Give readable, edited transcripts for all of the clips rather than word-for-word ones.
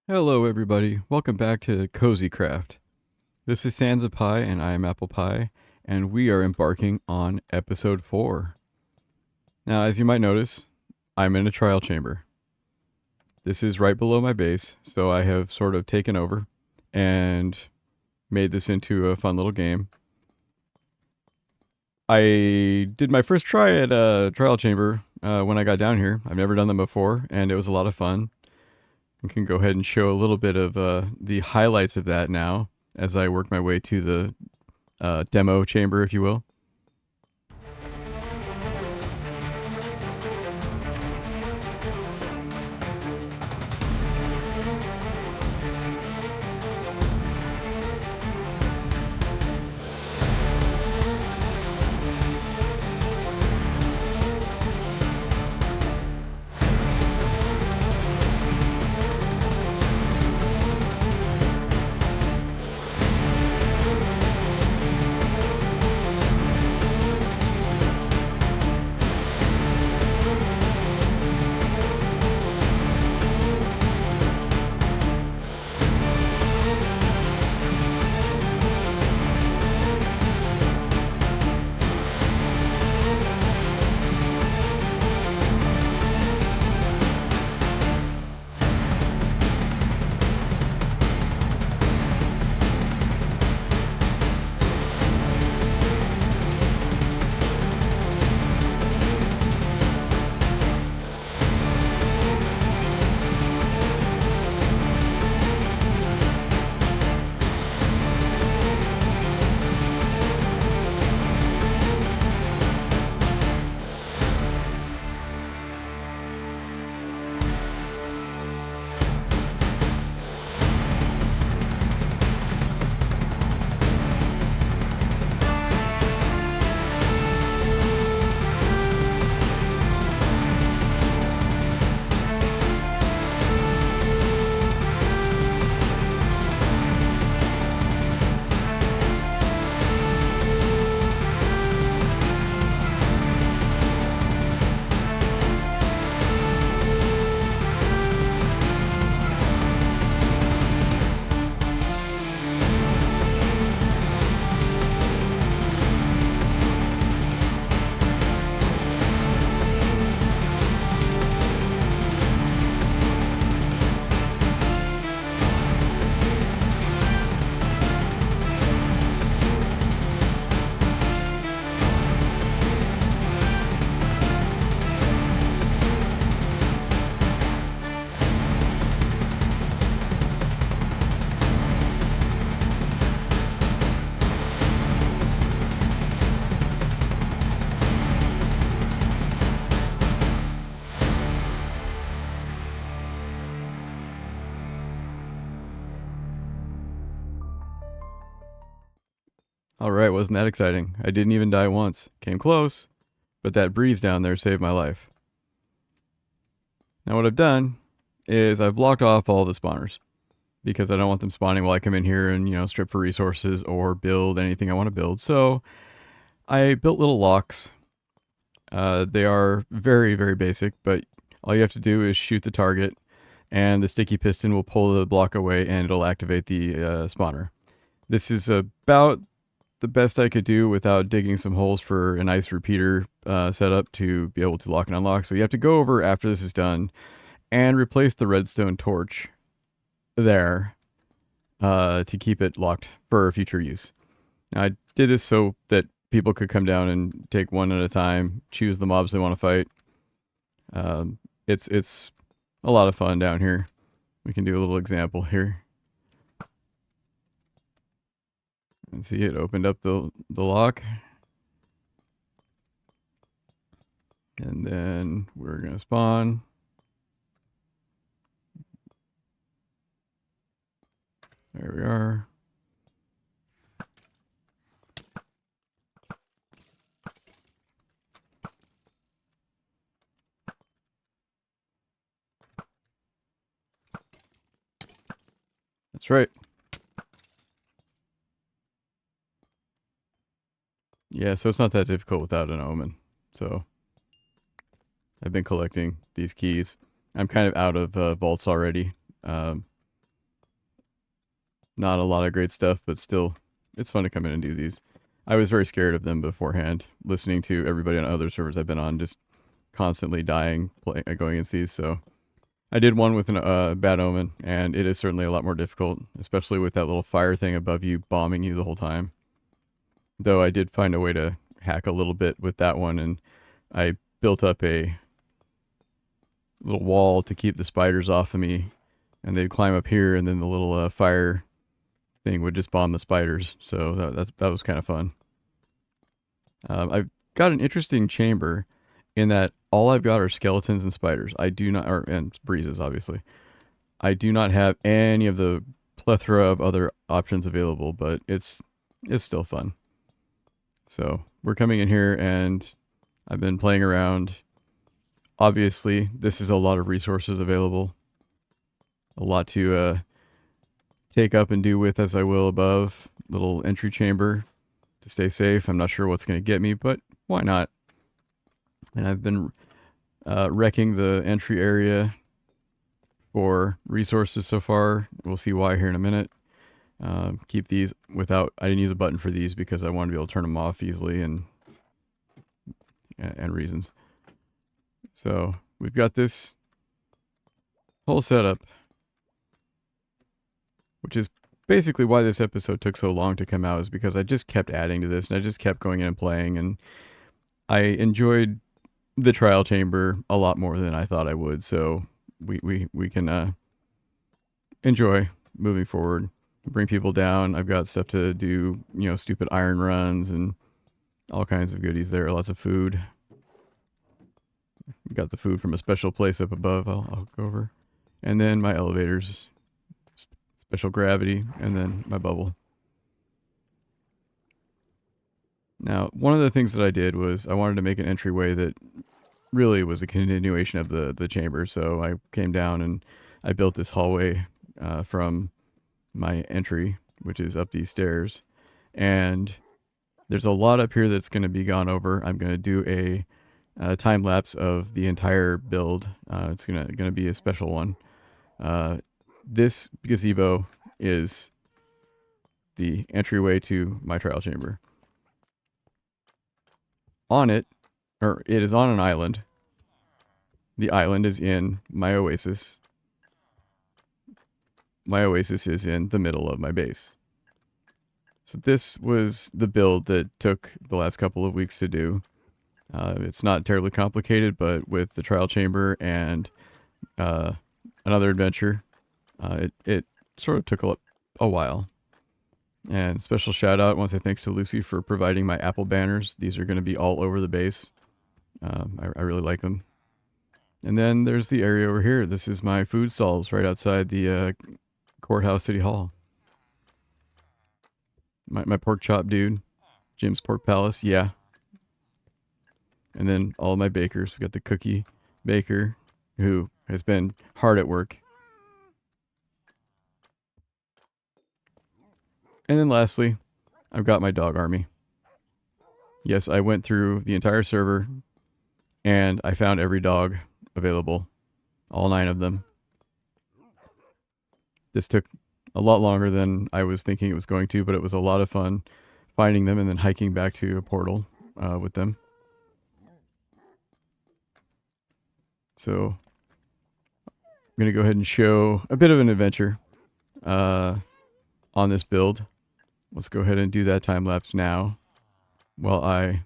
Hello everybody, welcome back to Cozy Craft. This is Sansa Pie and I am Apple Pie, and we are embarking on episode 4. Now, as you might notice, I'm in a trial chamber. This is right below my base, so I have sort of taken over and made this into a fun little game. I did my first try at a trial chamber when I got down here. I've never done them before, and it was a lot of fun. I can go ahead and show a little bit of the highlights of that now as I work my way to the demo chamber, if you will. All right, wasn't that exciting? I didn't even die once. Came close, but that breeze down there saved my life. Now what I've done is I've blocked off all the spawners because I don't want them spawning while I come in here and, strip for resources or build anything I want to build. So I built little locks. They are very, very basic, but all you have to do is shoot the target and the sticky piston will pull the block away and it'll activate the spawner. This is about the best I could do without digging some holes for a nice repeater setup to be able to lock and unlock. So you have to go over after this is done and replace the redstone torch there to keep it locked for future use. Now, I did this so that people could come down and take one at a time, choose the mobs they want to fight. It's a lot of fun down here. We can do a little example here. And see, it opened up the lock. And then we're going to spawn. There we are. That's right. Yeah, so it's not that difficult without an omen. So I've been collecting these keys. I'm kind of out of vaults already. Not a lot of great stuff, but still, it's fun to come in and do these. I was very scared of them beforehand, listening to everybody on other servers I've been on, just constantly dying, going against these. So I did one with a bad omen, and it is certainly a lot more difficult, especially with that little fire thing above you bombing you the whole time. Though I did find a way to hack a little bit with that one, and I built up a little wall to keep the spiders off of me, and they'd climb up here, and then the little fire thing would just bomb the spiders. So that was kind of fun. I've got an interesting chamber in that all I've got are skeletons and spiders. I do not, and breezes, obviously. I do not have any of the plethora of other options available, but it's still fun. So we're coming in here, and I've been playing around. Obviously, this is a lot of resources available. A lot to take up and do with as I will above. Little entry chamber to stay safe. I'm not sure what's going to get me, but why not? And I've been wrecking the entry area for resources so far. We'll see why here in a minute. Keep these without, I didn't use a button for these because I want to be able to turn them off easily and reasons. So we've got this whole setup, which is basically why this episode took so long to come out, is because I just kept adding to this and I just kept going in and playing, and I enjoyed the trial chamber a lot more than I thought I would. So we can enjoy moving forward, bring people down. I've got stuff to do, you know, stupid iron runs and all kinds of goodies there. Lots of food. Got the food from a special place up above. I'll go over. And then my elevators, special gravity, and then my bubble. Now, one of the things that I did was I wanted to make an entryway that really was a continuation of the chamber. So I came down and I built this hallway from my entry, which is up these stairs. And there's a lot up here that's going to be gone over. I'm going to do a time lapse of the entire build. It's gonna be a special one. This gazebo is the entryway to my trial chamber. On it, or it is on an island. The island is in my oasis. My oasis is in the middle of my base. So this was the build that took the last couple of weeks to do. It's not terribly complicated, but with the trial chamber and another adventure, it sort of took a while. And special shout out, I want to say thanks to Lucy for providing my Apple banners. These are going to be all over the base. I really like them. And then there's the area over here. This is my food stalls right outside the courthouse city hall. My pork chop dude, Jim's Pork Palace, yeah. And then all of my bakers. We got the cookie baker, who has been hard at work. And then lastly, I've got my dog army. Yes, I went through the entire server, and I found every dog available. All 9 of them. This took a lot longer than I was thinking it was going to, but it was a lot of fun finding them and then hiking back to a portal with them. So I'm going to go ahead and show a bit of an adventure on this build. Let's go ahead and do that time lapse now while I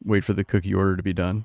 wait for the cookie order to be done.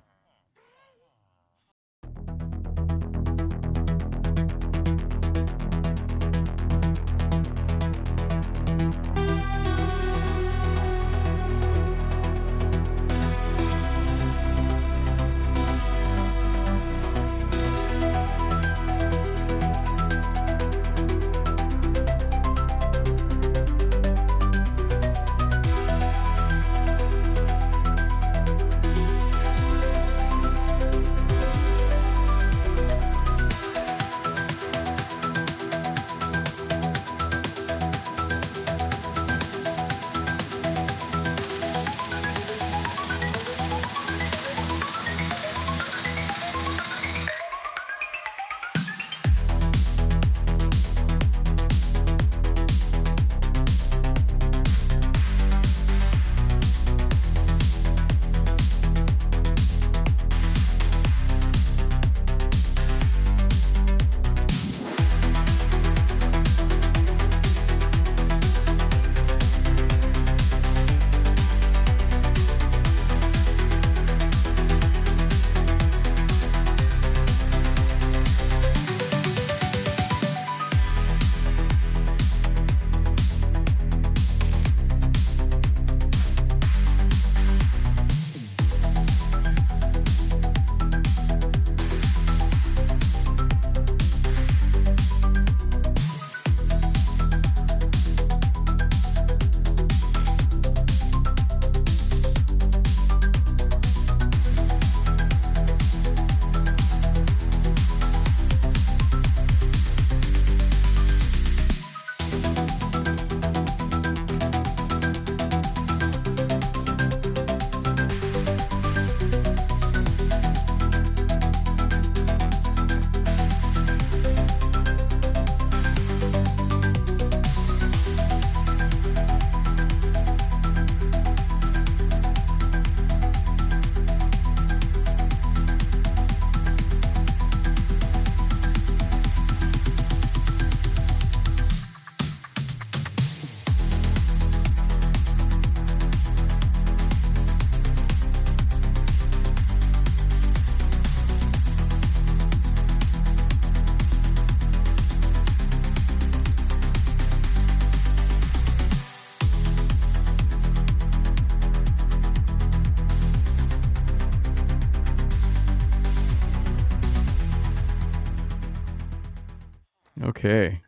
Okay.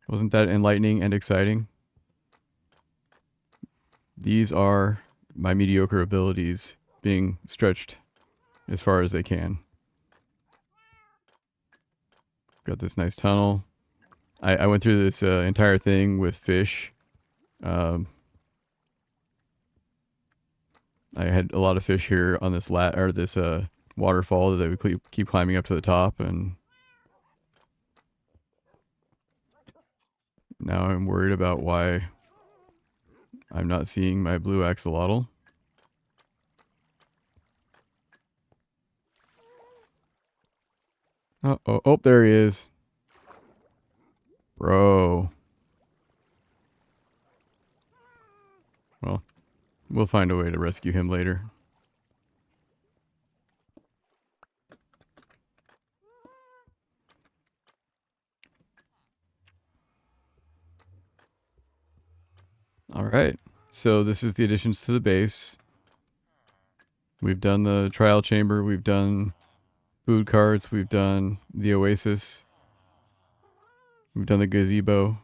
Wasn't that enlightening and exciting? These are my mediocre abilities being stretched as far as they can. Got this nice tunnel. I went through this entire thing with fish. I had a lot of fish here on this this waterfall that we keep climbing up to the top, and now I'm worried about why I'm not seeing my blue axolotl. Oh, there he is. Bro. Well, we'll find a way to rescue him later. All right. So this is the additions to the base. We've done the trial chamber. We've done food carts. We've done the oasis. We've done the gazebo.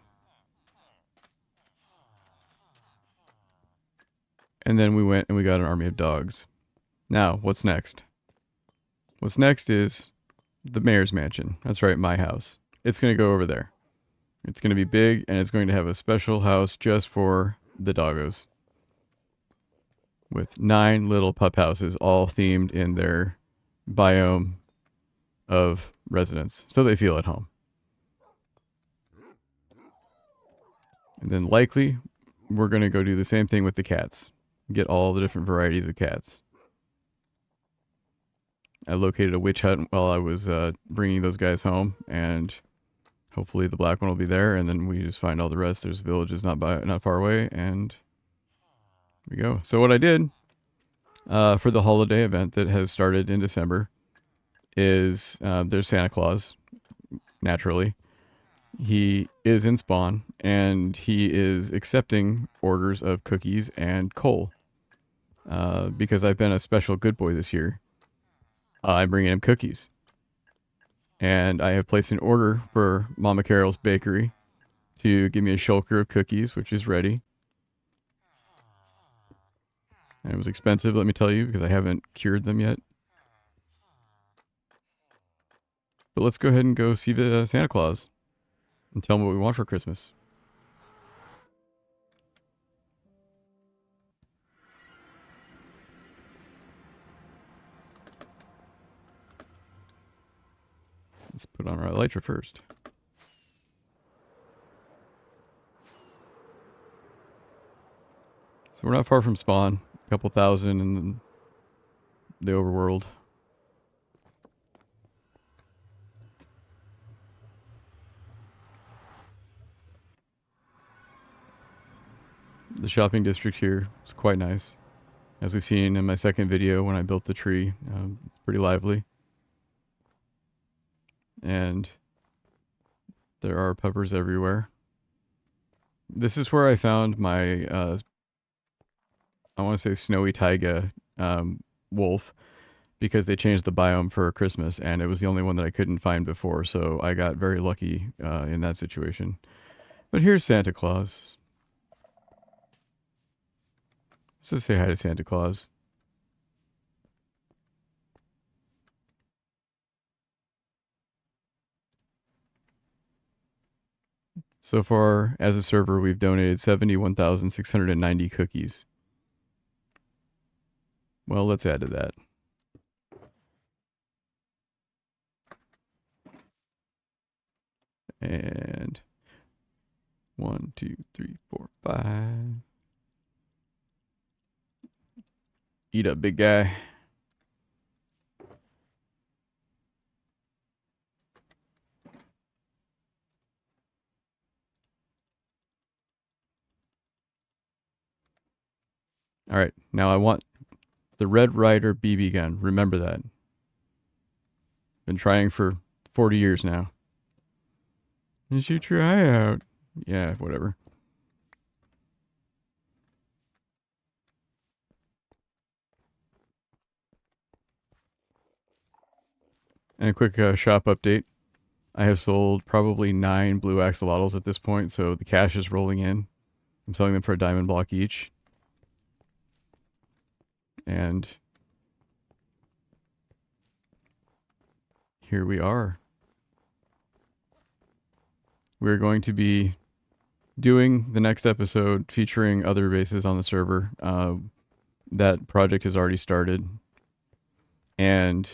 And then we went and we got an army of dogs. Now, what's next? What's next is the mayor's mansion. That's right, my house. It's going to go over there. It's going to be big, and it's going to have a special house just for the doggos. With 9 little pup houses, all themed in their biome of residence, so they feel at home. And then likely, we're going to go do the same thing with the cats. Get all the different varieties of cats. I located a witch hut while I was bringing those guys home, and hopefully the black one will be there, and then we just find all the rest. There's villages not far away, and we go. So what I did for the holiday event that has started in December is there's Santa Claus, naturally. He is in spawn, and he is accepting orders of cookies and coal. Because I've been a special good boy this year, I'm bringing him cookies. And I have placed an order for Mama Carol's Bakery to give me a shulker of cookies, which is ready. And it was expensive, let me tell you, because I haven't cured them yet. But let's go ahead and go see the Santa Claus and tell him what we want for Christmas. Let's put on our elytra first. So we're not far from spawn. A couple thousand in the overworld. The shopping district here is quite nice. As we've seen in my second video when I built the tree, it's pretty lively. And there are puppers everywhere. This is where I found my, I want to say snowy taiga wolf, because they changed the biome for Christmas, and it was the only one that I couldn't find before, so I got very lucky in that situation. But here's Santa Claus. Let's just say hi to Santa Claus. So far, as a server, we've donated 71,690 cookies. Well, let's add to that. And 1, 2, 3, 4, 5. Eat up, big guy. All right, now I want the Red Ryder BB gun. Remember that. Been trying for 40 years now. You should try out. Yeah, whatever. And a quick shop update. I have sold probably 9 blue axolotls at this point, so the cash is rolling in. I'm selling them for a diamond block each. And here we are. We're going to be doing the next episode featuring other bases on the server. That project has already started, and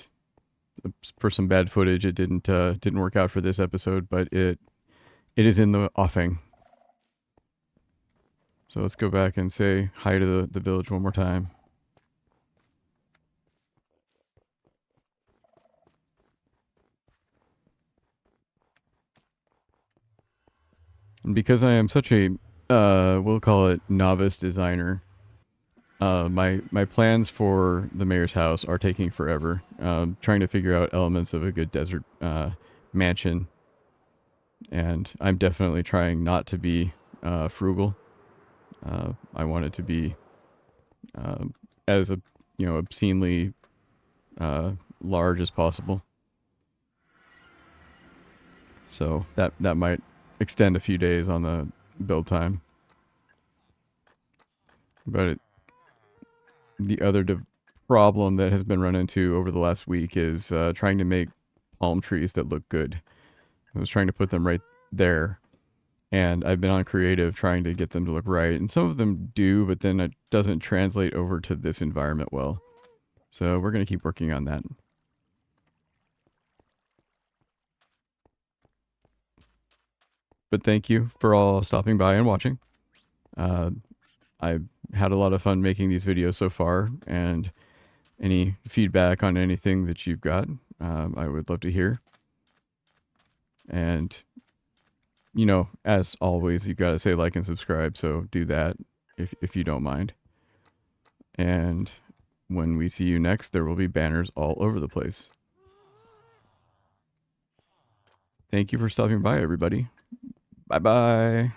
for some bad footage, it didn't work out for this episode, but it is in the offing. So let's go back and say hi to the village one more time. And because I am such a we'll call it novice designer, my plans for the mayor's house are taking forever. Trying to figure out elements of a good desert mansion, and I'm definitely trying not to be frugal. I want it to be as obscenely large as possible. So that might extend a few days on the build time. But the other problem that has been run into over the last week is trying to make palm trees that look good. I was trying to put them right there, and I've been on creative trying to get them to look right, and some of them do, but then it doesn't translate over to this environment well. So we're going to keep working on that. But thank you for all stopping by and watching. I've had a lot of fun making these videos so far, and any feedback on anything that you've got, I would love to hear. And, as always, you've got to say like and subscribe, so do that if you don't mind. And when we see you next, there will be banners all over the place. Thank you for stopping by, everybody. Bye-bye.